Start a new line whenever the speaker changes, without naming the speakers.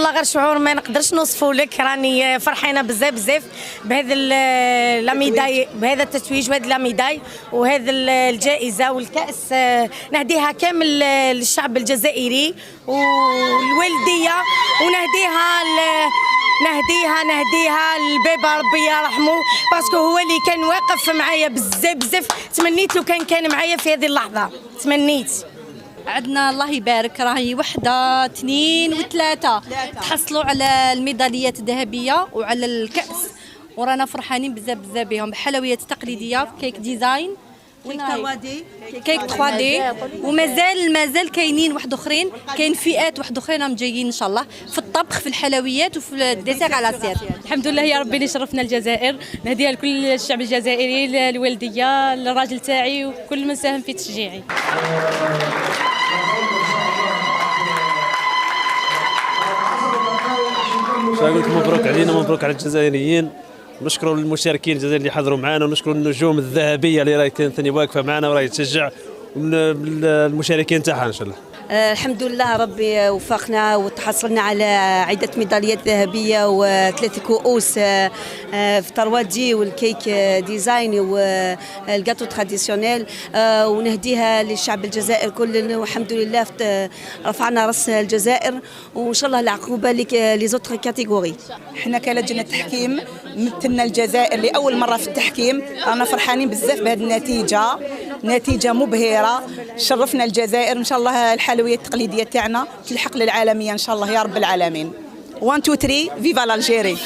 والله غير شعور ما نقدرش نوصفه لك. راني فرحانه بزاف بزاف بهذا لا ميداي، بهذا التتويج وهذا لا ميداي وهذا الجائزه والكاس. نهديها كامل للشعب الجزائري والوالديه، نهديها لبابا ربي يرحمه، باسكو هو اللي كان واقف معايا بزاف بزاف. تمنيت لو كان معايا في هذه اللحظه، تمنيت.
عندنا الله يبارك راهي وحده اثنين وثلاثه تحصلوا على الميداليات الذهبيه وعلى الكاس، ورانا فرحانين بزاف بزاف بهم. حلويات تقليديه، كيك ديزاين، كيك 3 دي، ومازال كاينين واحد اخرين، كاين فئات واحد اخرين راهم جايين ان شاء الله في الطبخ، في الحلويات وفي الديسير على سير.
الحمد لله يا ربي اللي شرفنا الجزائر. نهديها لكل الشعب الجزائري، الوالديه، الراجل تاعي وكل من ساهم في تشجيعي.
نقول لكم مبروك علينا، مبروك على الجزائريين. نشكروا المشاركين الجزائريين اللي حضروا معنا، ونشكروا النجوم الذهبيه اللي راهي ثاني واقفه معنا وراهي تشجع المشاركين تاعها ان شاء الله.
الحمد لله ربي وفقنا وتحصلنا على عدة ميداليات ذهبية و3 كؤوس في طروادي والكيك ديزاين والجاتو تراديسيونيل، ونهديها للشعب الجزائر كل. والحمد لله رفعنا راس الجزائر، وان شاء الله العقوبة لي زوتر كاتيجوري.
احنا كلجنة تحكيم مثلنا الجزائر لأول مرة في التحكيم، رانا فرحانين بزاف بهذه النتيجة، نتيجة مبهرة. شرفنا الجزائر، ان شاء الله الحلويات التقليدية تاعنا تلحق للعالمية ان شاء الله يا رب العالمين. 1 2 3 فيفا الجيري.